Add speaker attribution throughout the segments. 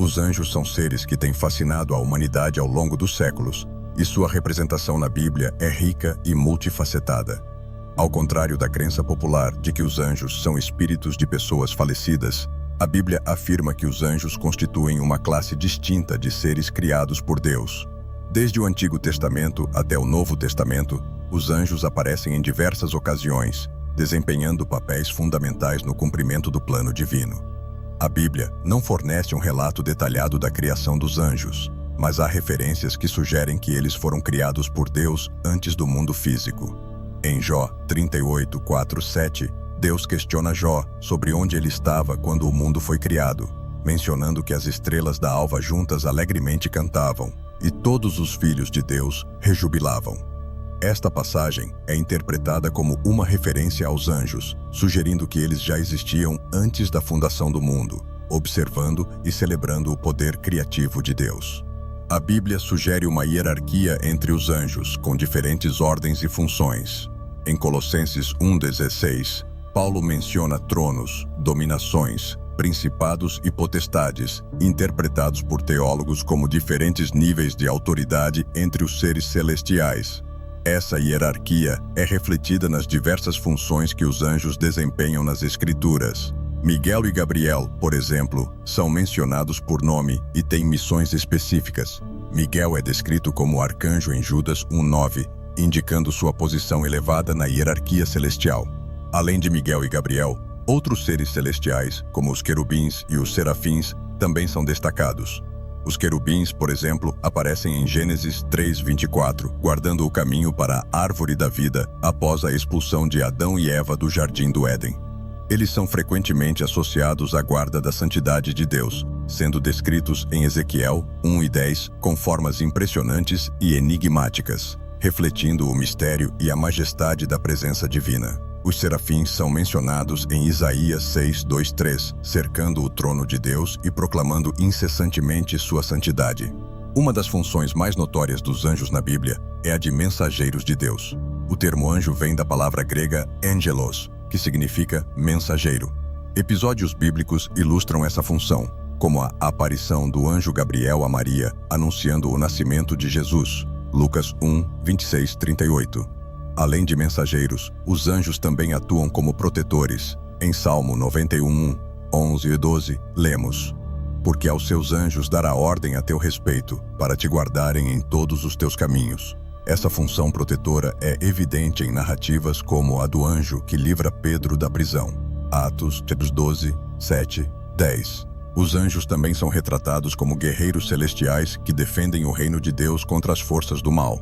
Speaker 1: Os anjos são seres que têm fascinado a humanidade ao longo dos séculos, e sua representação na Bíblia é rica e multifacetada. Ao contrário da crença popular de que os anjos são espíritos de pessoas falecidas, a Bíblia afirma que os anjos constituem uma classe distinta de seres criados por Deus. Desde o Antigo Testamento até o Novo Testamento, os anjos aparecem em diversas ocasiões, desempenhando papéis fundamentais no cumprimento do plano divino. A Bíblia não fornece um relato detalhado da criação dos anjos, mas há referências que sugerem que eles foram criados por Deus antes do mundo físico. Em Jó 38, 4, 7, Deus questiona Jó sobre onde ele estava quando o mundo foi criado, mencionando que as estrelas da alva juntas alegremente cantavam, e todos os filhos de Deus rejubilavam. Esta passagem é interpretada como uma referência aos anjos, sugerindo que eles já existiam antes da fundação do mundo, observando e celebrando o poder criativo de Deus. A Bíblia sugere uma hierarquia entre os anjos, com diferentes ordens e funções. Em Colossenses 1,16, Paulo menciona tronos, dominações, principados e potestades, interpretados por teólogos como diferentes níveis de autoridade entre os seres celestiais. Essa hierarquia é refletida nas diversas funções que os anjos desempenham nas Escrituras. Miguel e Gabriel, por exemplo, são mencionados por nome e têm missões específicas. Miguel é descrito como arcanjo em Judas 1,9, indicando sua posição elevada na hierarquia celestial. Além de Miguel e Gabriel, outros seres celestiais, como os querubins e os serafins, também são destacados. Os querubins, por exemplo, aparecem em Gênesis 3:24, guardando o caminho para a árvore da vida após a expulsão de Adão e Eva do jardim do Éden. Eles são frequentemente associados à guarda da santidade de Deus, sendo descritos em Ezequiel 1:10 com formas impressionantes e enigmáticas, refletindo o mistério e a majestade da presença divina. Os serafins são mencionados em Isaías 6:2-3, cercando o trono de Deus e proclamando incessantemente sua santidade. Uma das funções mais notórias dos anjos na Bíblia é a de mensageiros de Deus. O termo anjo vem da palavra grega angelos, que significa mensageiro. Episódios bíblicos ilustram essa função, como a aparição do anjo Gabriel a Maria, anunciando o nascimento de Jesus, Lucas 1:26-38. Além de mensageiros, os anjos também atuam como protetores. Em Salmo 91, 11 e 12, lemos: "Porque aos seus anjos dará ordem a teu respeito, para te guardarem em todos os teus caminhos." Essa função protetora é evidente em narrativas como a do anjo que livra Pedro da prisão. Atos 12, 7, 10. Os anjos também são retratados como guerreiros celestiais que defendem o reino de Deus contra as forças do mal.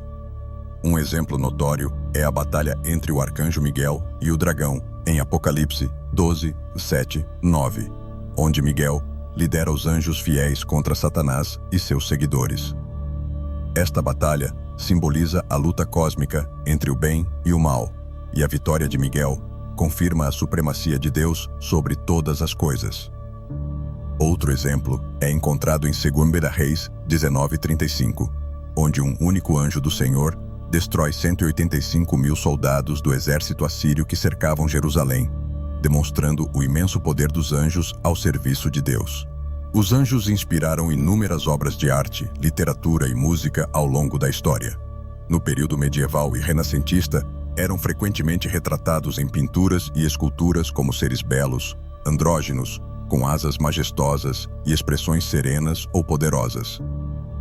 Speaker 1: Um exemplo notório é a batalha entre o arcanjo Miguel e o dragão, em Apocalipse 12, 7, 9, onde Miguel lidera os anjos fiéis contra Satanás e seus seguidores. Esta batalha simboliza a luta cósmica entre o bem e o mal, e a vitória de Miguel confirma a supremacia de Deus sobre todas as coisas. Outro exemplo é encontrado em 2 Reis 19:35, onde um único anjo do Senhor destrói 185.000 soldados do exército assírio que cercavam Jerusalém, demonstrando o imenso poder dos anjos ao serviço de Deus. Os anjos inspiraram inúmeras obras de arte, literatura e música ao longo da história. No período medieval e renascentista, eram frequentemente retratados em pinturas e esculturas como seres belos, andrógenos, com asas majestosas e expressões serenas ou poderosas.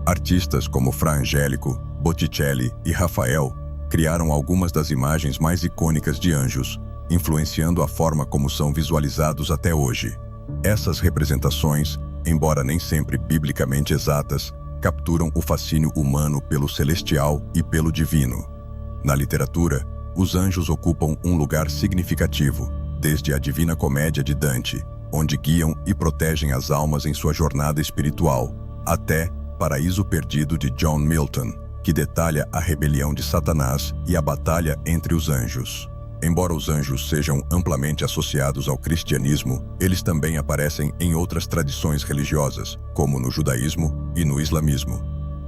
Speaker 1: Artistas como Fra Angelico, Botticelli e Rafael criaram algumas das imagens mais icônicas de anjos, influenciando a forma como são visualizados até hoje. Essas representações, embora nem sempre biblicamente exatas, capturam o fascínio humano pelo celestial e pelo divino. Na literatura, os anjos ocupam um lugar significativo, desde a Divina Comédia de Dante, onde guiam e protegem as almas em sua jornada espiritual, até Paraíso Perdido de John Milton, que detalha a rebelião de Satanás e a batalha entre os anjos. Embora os anjos sejam amplamente associados ao cristianismo, eles também aparecem em outras tradições religiosas, como no judaísmo e no islamismo.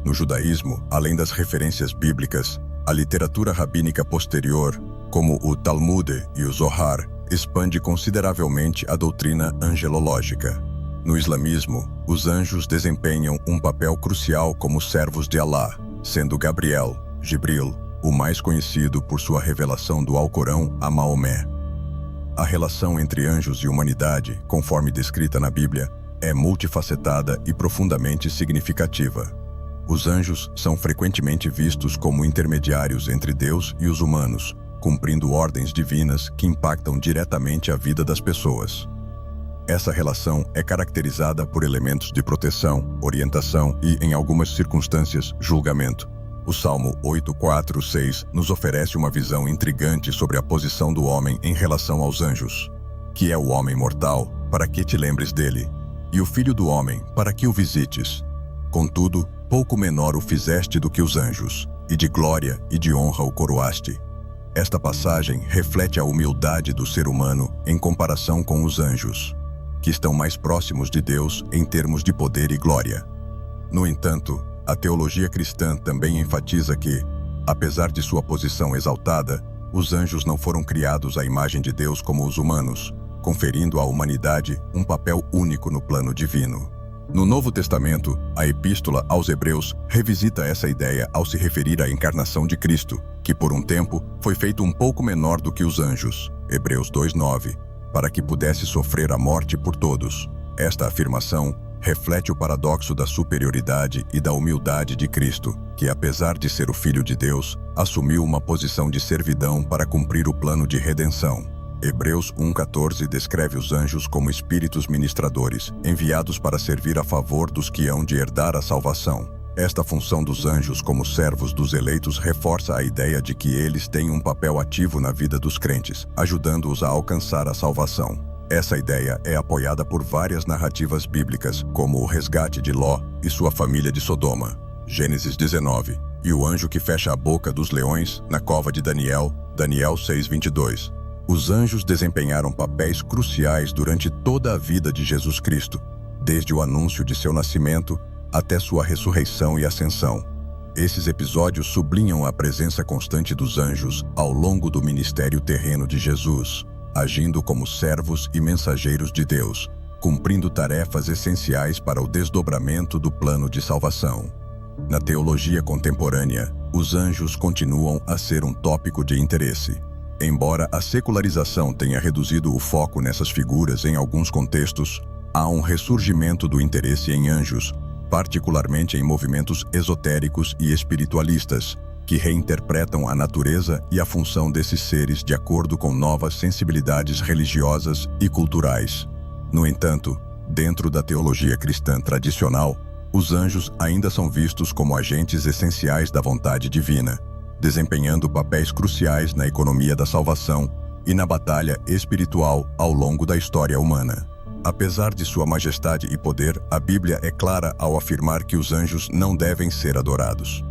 Speaker 1: No judaísmo, além das referências bíblicas, a literatura rabínica posterior, como o Talmud e o Zohar, expande consideravelmente a doutrina angelológica. No islamismo, Os anjos desempenham um papel crucial como servos de Alá, sendo Gabriel, Jibril, o mais conhecido por sua revelação do Alcorão a Maomé. A relação entre anjos e humanidade, conforme descrita na Bíblia, é multifacetada e profundamente significativa. Os anjos são frequentemente vistos como intermediários entre Deus e os humanos, cumprindo ordens divinas que impactam diretamente a vida das pessoas. Essa relação é caracterizada por elementos de proteção, orientação e, em algumas circunstâncias, julgamento. O Salmo 8:4-6 nos oferece uma visão intrigante sobre a posição do homem em relação aos anjos. Que é o homem mortal, para que te lembres dele? E o filho do homem, para que o visites? Contudo, pouco menor o fizeste do que os anjos, e de glória e de honra o coroaste. Esta passagem reflete a humildade do ser humano em comparação com os anjos, que estão mais próximos de Deus em termos de poder e glória. No entanto, a teologia cristã também enfatiza que, apesar de sua posição exaltada, os anjos não foram criados à imagem de Deus como os humanos, conferindo à humanidade um papel único no plano divino. No Novo Testamento, a Epístola aos Hebreus revisita essa ideia ao se referir à encarnação de Cristo, que por um tempo foi feito um pouco menor do que os anjos, Hebreus 2:9, para que pudesse sofrer a morte por todos. Esta afirmação reflete o paradoxo da superioridade e da humildade de Cristo, que, apesar de ser o Filho de Deus, assumiu uma posição de servidão para cumprir o plano de redenção. Hebreus 1:14 descreve os anjos como espíritos ministradores, enviados para servir a favor dos que hão de herdar a salvação. Esta função dos anjos como servos dos eleitos reforça a ideia de que eles têm um papel ativo na vida dos crentes, ajudando-os a alcançar a salvação. Essa ideia é apoiada por várias narrativas bíblicas, como o resgate de Ló e sua família de Sodoma, Gênesis 19, e o anjo que fecha a boca dos leões na cova de Daniel, Daniel 6:22. Os anjos desempenharam papéis cruciais durante toda a vida de Jesus Cristo, desde o anúncio de seu nascimento até sua ressurreição e ascensão. Esses episódios sublinham a presença constante dos anjos ao longo do ministério terreno de Jesus, agindo como servos e mensageiros de Deus, cumprindo tarefas essenciais para o desdobramento do plano de salvação. Na teologia contemporânea, os anjos continuam a ser um tópico de interesse. Embora a secularização tenha reduzido o foco nessas figuras em alguns contextos, há um ressurgimento do interesse em anjos, particularmente em movimentos esotéricos e espiritualistas, que reinterpretam a natureza e a função desses seres de acordo com novas sensibilidades religiosas e culturais. No entanto, dentro da teologia cristã tradicional, os anjos ainda são vistos como agentes essenciais da vontade divina, desempenhando papéis cruciais na economia da salvação e na batalha espiritual ao longo da história humana. Apesar de sua majestade e poder, a Bíblia é clara ao afirmar que os anjos não devem ser adorados.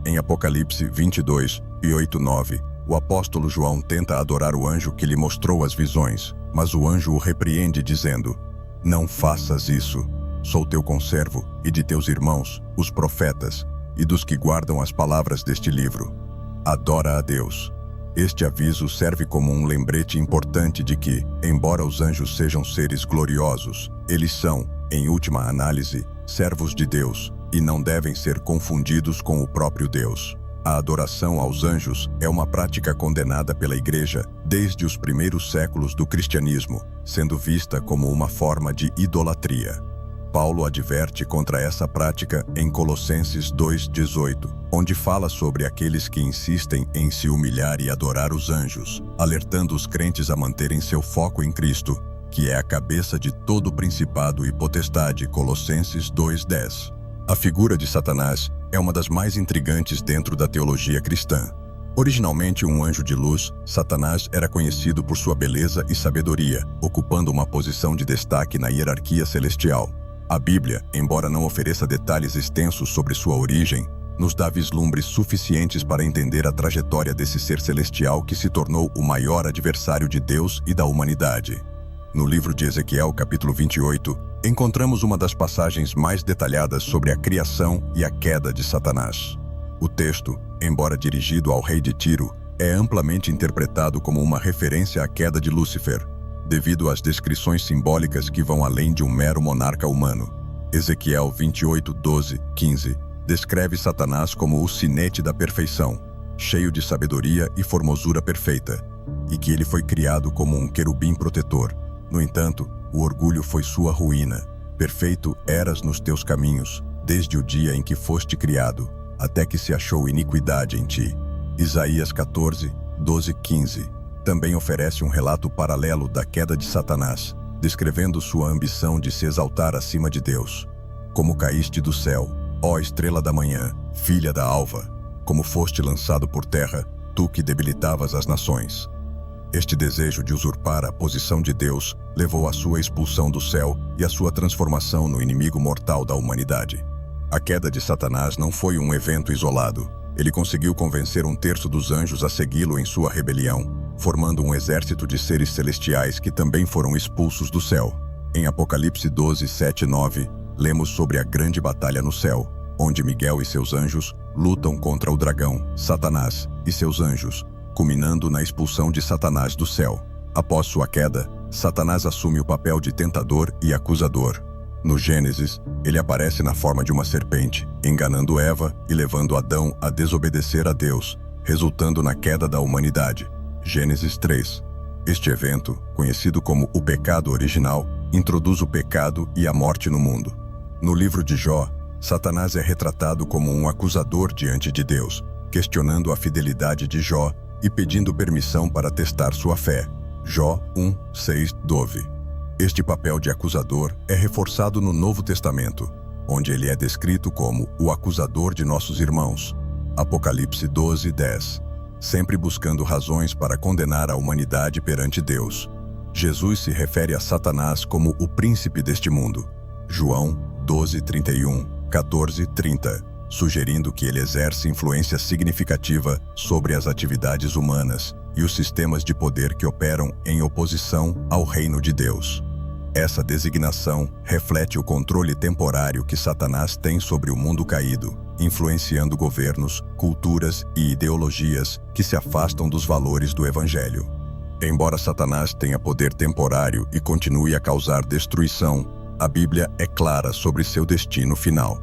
Speaker 1: Em Apocalipse 22 e 8:9, o apóstolo João tenta adorar o anjo que lhe mostrou as visões, mas o anjo o repreende dizendo: "Não faças isso. Sou teu conservo e de teus irmãos, os profetas, e dos que guardam as palavras deste livro. Adora a Deus." Este aviso serve como um lembrete importante de que, embora os anjos sejam seres gloriosos, eles são, em última análise, servos de Deus e não devem ser confundidos com o próprio Deus. A adoração aos anjos é uma prática condenada pela Igreja desde os primeiros séculos do cristianismo, sendo vista como uma forma de idolatria. Paulo adverte contra essa prática em Colossenses 2:18, onde fala sobre aqueles que insistem em se humilhar e adorar os anjos, alertando os crentes a manterem seu foco em Cristo, que é a cabeça de todo principado e potestade, Colossenses 2:10. A figura de Satanás é uma das mais intrigantes dentro da teologia cristã. Originalmente um anjo de luz, Satanás era conhecido por sua beleza e sabedoria, ocupando uma posição de destaque na hierarquia celestial. A Bíblia, embora não ofereça detalhes extensos sobre sua origem, nos dá vislumbres suficientes para entender a trajetória desse ser celestial que se tornou o maior adversário de Deus e da humanidade. No livro de Ezequiel, capítulo 28, encontramos uma das passagens mais detalhadas sobre a criação e a queda de Satanás. O texto, embora dirigido ao rei de Tiro, é amplamente interpretado como uma referência à queda de Lúcifer, devido às descrições simbólicas que vão além de um mero monarca humano. Ezequiel 28, 12, 15 descreve Satanás como o sinete da perfeição, cheio de sabedoria e formosura perfeita, e que ele foi criado como um querubim protetor. No entanto, o orgulho foi sua ruína. Perfeito eras nos teus caminhos, desde o dia em que foste criado, até que se achou iniquidade em ti. Isaías 14, 12, 15 também oferece um relato paralelo da queda de Satanás, descrevendo sua ambição de se exaltar acima de Deus. Como caíste do céu, ó estrela da manhã, filha da alva, como foste lançado por terra, tu que debilitavas as nações. Este desejo de usurpar a posição de Deus levou à sua expulsão do céu e à sua transformação no inimigo mortal da humanidade. A queda de Satanás não foi um evento isolado. Ele conseguiu convencer 1/3 dos anjos a segui-lo em sua rebelião, formando um exército de seres celestiais que também foram expulsos do céu. Em Apocalipse 12, 7 e 9, lemos sobre a grande batalha no céu, onde Miguel e seus anjos lutam contra o dragão, Satanás, e seus anjos, culminando na expulsão de Satanás do céu. Após sua queda, Satanás assume o papel de tentador e acusador. No Gênesis, ele aparece na forma de uma serpente, enganando Eva e levando Adão a desobedecer a Deus, resultando na queda da humanidade. Gênesis 3. Este evento, conhecido como o pecado original, introduz o pecado e a morte no mundo. No livro de Jó, Satanás é retratado como um acusador diante de Deus, questionando a fidelidade de Jó e pedindo permissão para testar sua fé. Jó 1, 6, 12. Este papel de acusador é reforçado no Novo Testamento, onde ele é descrito como o acusador de nossos irmãos. Apocalipse 12, 10. Sempre buscando razões para condenar a humanidade perante Deus. Jesus se refere a Satanás como o príncipe deste mundo. João 12, 31, 14, 30, sugerindo que ele exerce influência significativa sobre as atividades humanas e os sistemas de poder que operam em oposição ao reino de Deus. Essa designação reflete o controle temporário que Satanás tem sobre o mundo caído, influenciando governos, culturas e ideologias que se afastam dos valores do Evangelho. Embora Satanás tenha poder temporário e continue a causar destruição, a Bíblia é clara sobre seu destino final.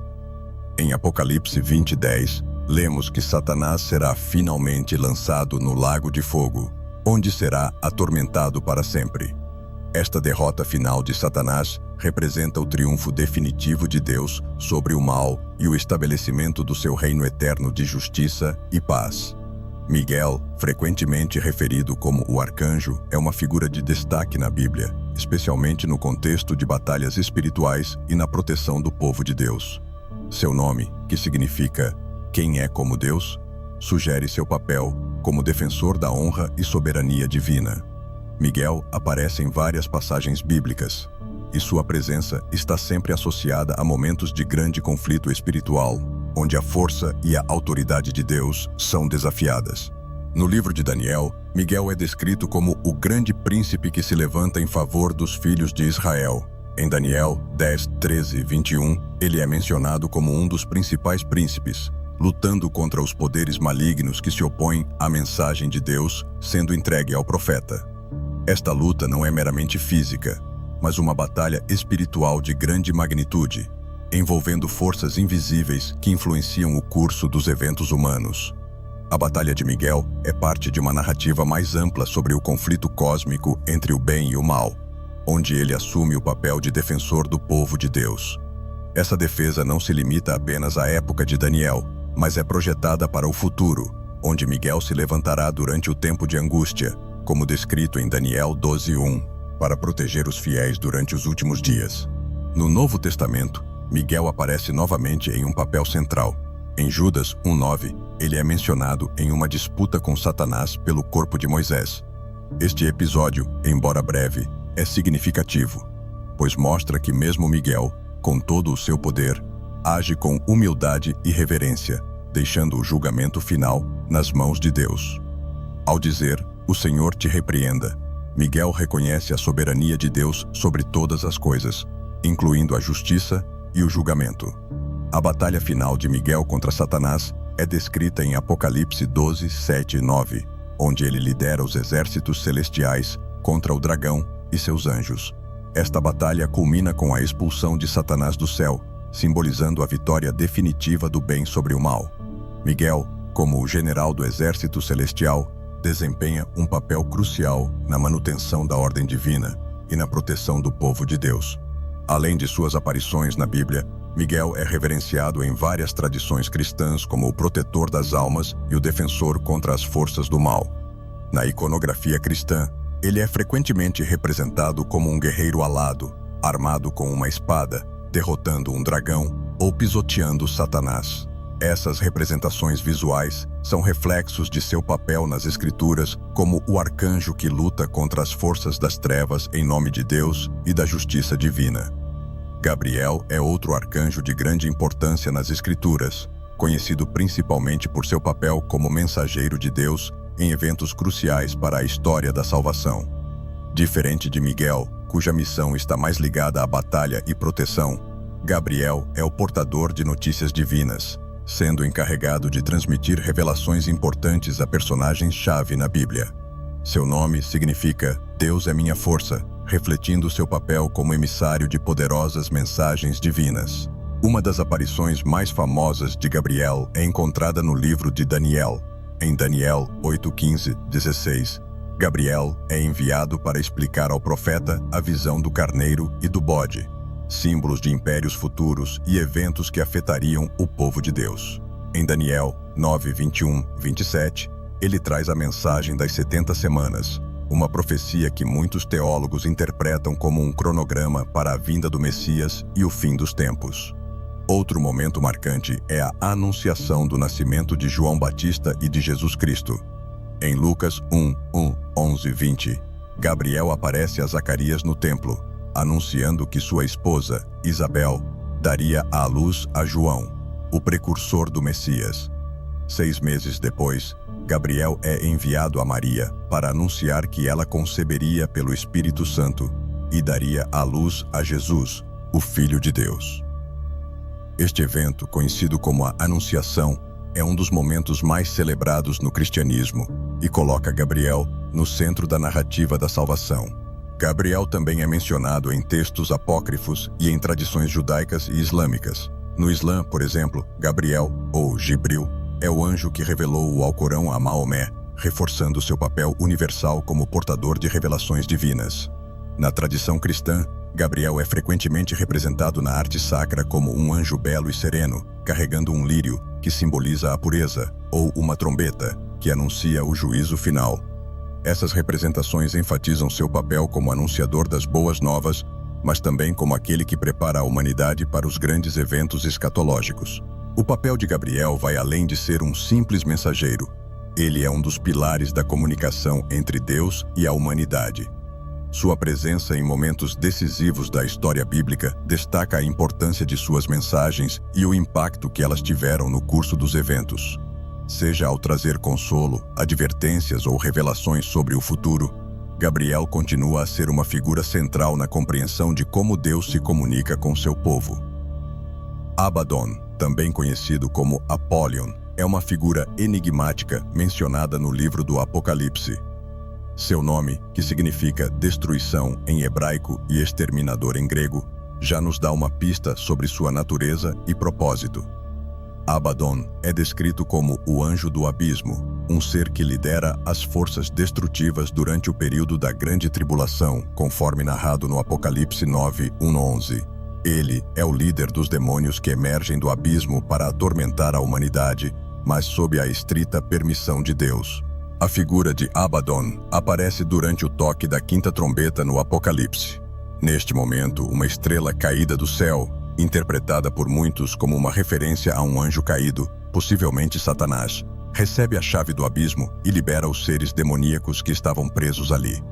Speaker 1: Em Apocalipse 20, 10, lemos que Satanás será finalmente lançado no lago de fogo, onde será atormentado para sempre. Esta derrota final de Satanás representa o triunfo definitivo de Deus sobre o mal e o estabelecimento do seu reino eterno de justiça e paz. Miguel, frequentemente referido como o arcanjo, é uma figura de destaque na Bíblia, especialmente no contexto de batalhas espirituais e na proteção do povo de Deus. Seu nome, que significa "quem é como Deus", sugere seu papel como defensor da honra e soberania divina. Miguel aparece em várias passagens bíblicas, e sua presença está sempre associada a momentos de grande conflito espiritual, onde a força e a autoridade de Deus são desafiadas. No livro de Daniel, Miguel é descrito como o grande príncipe que se levanta em favor dos filhos de Israel. Em Daniel 10, 13 e 21, ele é mencionado como um dos principais príncipes, lutando contra os poderes malignos que se opõem à mensagem de Deus sendo entregue ao profeta. Esta luta não é meramente física, mas uma batalha espiritual de grande magnitude, envolvendo forças invisíveis que influenciam o curso dos eventos humanos. A Batalha de Miguel é parte de uma narrativa mais ampla sobre o conflito cósmico entre o bem e o mal, onde ele assume o papel de defensor do povo de Deus. Essa defesa não se limita apenas à época de Daniel, mas é projetada para o futuro, onde Miguel se levantará durante o tempo de angústia, como descrito em Daniel 12:1, para proteger os fiéis durante os últimos dias. No Novo Testamento, Miguel aparece novamente em um papel central. Em Judas 1:9, ele é mencionado em uma disputa com Satanás pelo corpo de Moisés. Este episódio, embora breve, é significativo, pois mostra que mesmo Miguel, com todo o seu poder, age com humildade e reverência, deixando o julgamento final nas mãos de Deus. Ao dizer, "O Senhor te repreenda", Miguel reconhece a soberania de Deus sobre todas as coisas, incluindo a justiça e o julgamento. A batalha final de Miguel contra Satanás é descrita em Apocalipse 12, 7 e 9, onde ele lidera os exércitos celestiais contra o dragão e seus anjos. Esta batalha culmina com a expulsão de Satanás do céu, simbolizando a vitória definitiva do bem sobre o mal. Miguel, como o general do exército celestial, desempenha um papel crucial na manutenção da ordem divina e na proteção do povo de Deus. Além de suas aparições na Bíblia, Miguel é reverenciado em várias tradições cristãs como o protetor das almas e o defensor contra as forças do mal. Na iconografia cristã, ele é frequentemente representado como um guerreiro alado, armado com uma espada, derrotando um dragão ou pisoteando Satanás. Essas representações visuais são reflexos de seu papel nas Escrituras como o arcanjo que luta contra as forças das trevas em nome de Deus e da justiça divina. Gabriel é outro arcanjo de grande importância nas Escrituras, conhecido principalmente por seu papel como mensageiro de Deus em eventos cruciais para a história da salvação. Diferente de Miguel, cuja missão está mais ligada à batalha e proteção, Gabriel é o portador de notícias divinas, sendo encarregado de transmitir revelações importantes a personagens-chave na Bíblia. Seu nome significa Deus é minha força, refletindo seu papel como emissário de poderosas mensagens divinas. Uma das aparições mais famosas de Gabriel é encontrada no livro de Daniel. Em Daniel 8:15-16, Gabriel é enviado para explicar ao profeta a visão do carneiro e do bode, símbolos de impérios futuros e eventos que afetariam o povo de Deus. Em Daniel 9:21-27, ele traz a mensagem das 70 semanas, uma profecia que muitos teólogos interpretam como um cronograma para a vinda do Messias e o fim dos tempos. Outro momento marcante é a anunciação do nascimento de João Batista e de Jesus Cristo. Em Lucas 11-20, Gabriel aparece a Zacarias no templo, anunciando que sua esposa, Isabel, daria à luz a João, o precursor do Messias. 6 meses depois, Gabriel é enviado a Maria para anunciar que ela conceberia pelo Espírito Santo e daria à luz a Jesus, o Filho de Deus. Este evento, conhecido como a Anunciação, é um dos momentos mais celebrados no cristianismo e coloca Gabriel no centro da narrativa da salvação. Gabriel também é mencionado em textos apócrifos e em tradições judaicas e islâmicas. No Islã, por exemplo, Gabriel, ou Jibril, é o anjo que revelou o Alcorão a Maomé, reforçando seu papel universal como portador de revelações divinas. Na tradição cristã, Gabriel é frequentemente representado na arte sacra como um anjo belo e sereno, carregando um lírio, que simboliza a pureza, ou uma trombeta, que anuncia o juízo final. Essas representações enfatizam seu papel como anunciador das boas novas, mas também como aquele que prepara a humanidade para os grandes eventos escatológicos. O papel de Gabriel vai além de ser um simples mensageiro. Ele é um dos pilares da comunicação entre Deus e a humanidade. Sua presença em momentos decisivos da história bíblica destaca a importância de suas mensagens e o impacto que elas tiveram no curso dos eventos. Seja ao trazer consolo, advertências ou revelações sobre o futuro, Gabriel continua a ser uma figura central na compreensão de como Deus se comunica com seu povo. Abaddon, também conhecido como Apollyon, é uma figura enigmática mencionada no livro do Apocalipse. Seu nome, que significa destruição em hebraico e exterminador em grego, já nos dá uma pista sobre sua natureza e propósito. Abaddon é descrito como o anjo do abismo, um ser que lidera as forças destrutivas durante o período da Grande Tribulação, conforme narrado no Apocalipse 9:1-11. Ele é o líder dos demônios que emergem do abismo para atormentar a humanidade, mas sob a estrita permissão de Deus. A figura de Abaddon aparece durante o toque da quinta trombeta no Apocalipse. Neste momento, uma estrela caída do céu, interpretada por muitos como uma referência a um anjo caído, possivelmente Satanás, recebe a chave do abismo e libera os seres demoníacos que estavam presos ali.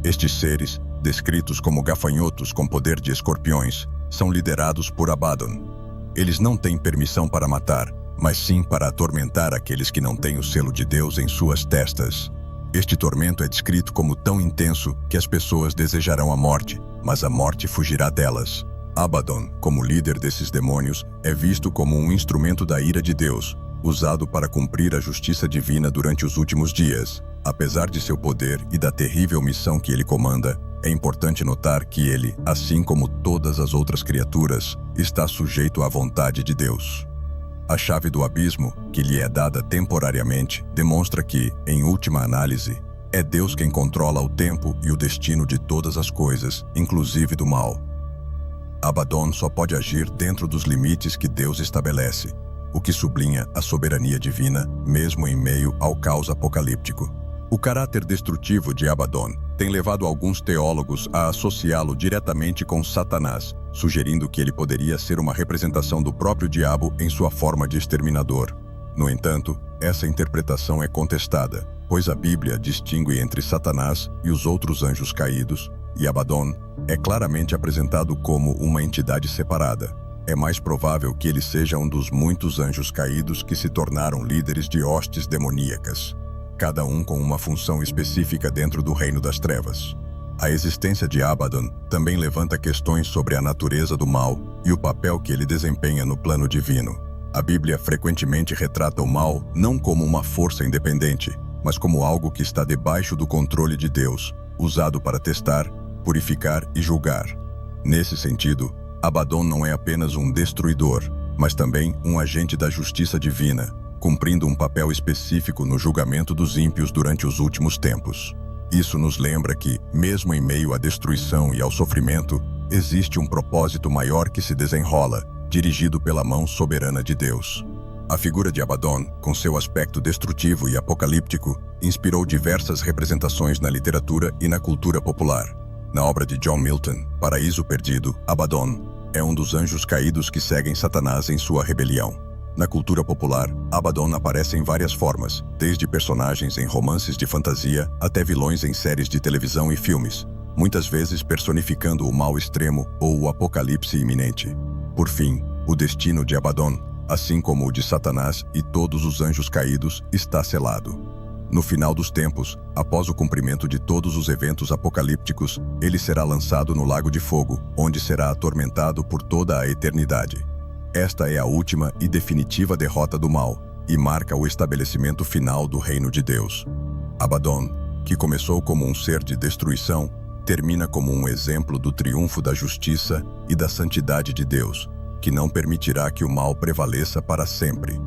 Speaker 1: Estes seres, descritos como gafanhotos com poder de escorpiões, são liderados por Abaddon. Eles não têm permissão para matar, mas sim para atormentar aqueles que não têm o selo de Deus em suas testas. Este tormento é descrito como tão intenso que as pessoas desejarão a morte, mas a morte fugirá delas. Abaddon, como líder desses demônios, é visto como um instrumento da ira de Deus, usado para cumprir a justiça divina durante os últimos dias. Apesar de seu poder e da terrível missão que ele comanda, É importante notar que ele, assim como todas as outras criaturas, está sujeito à vontade de Deus. A chave do abismo, que lhe é dada temporariamente, demonstra que, em última análise, é Deus quem controla o tempo e o destino de todas as coisas, inclusive do mal. Abaddon só pode agir dentro dos limites que Deus estabelece, o que sublinha a soberania divina, mesmo em meio ao caos apocalíptico. O caráter destrutivo de Abaddon tem levado alguns teólogos a associá-lo diretamente com Satanás, sugerindo que ele poderia ser uma representação do próprio diabo em sua forma de exterminador. No entanto, essa interpretação é contestada, pois a Bíblia distingue entre Satanás e os outros anjos caídos, e Abaddon é claramente apresentado como uma entidade separada. É mais provável que ele seja um dos muitos anjos caídos que se tornaram líderes de hostes demoníacas, cada um com uma função específica dentro do reino das trevas. A existência de Abaddon também levanta questões sobre a natureza do mal e o papel que ele desempenha no plano divino. A Bíblia frequentemente retrata o mal não como uma força independente, mas como algo que está debaixo do controle de Deus, usado para testar, purificar e julgar. Nesse sentido, Abaddon não é apenas um destruidor, mas também um agente da justiça divina, cumprindo um papel específico no julgamento dos ímpios durante os últimos tempos. Isso nos lembra que, mesmo em meio à destruição e ao sofrimento, existe um propósito maior que se desenrola, dirigido pela mão soberana de Deus. A figura de Abaddon, com seu aspecto destrutivo e apocalíptico, inspirou diversas representações na literatura e na cultura popular. Na obra de John Milton, Paraíso Perdido, Abaddon é um dos anjos caídos que seguem Satanás em sua rebelião. Na cultura popular, Abaddon aparece em várias formas, desde personagens em romances de fantasia até vilões em séries de televisão e filmes, muitas vezes personificando o mal extremo ou o apocalipse iminente. Por fim, o destino de Abaddon, assim como o de Satanás e todos os anjos caídos, está selado. No final dos tempos, após o cumprimento de todos os eventos apocalípticos, ele será lançado no lago de fogo, onde será atormentado por toda a eternidade. Esta é a última e definitiva derrota do mal, e marca o estabelecimento final do reino de Deus. Abaddon, que começou como um ser de destruição, termina como um exemplo do triunfo da justiça e da santidade de Deus, que não permitirá que o mal prevaleça para sempre.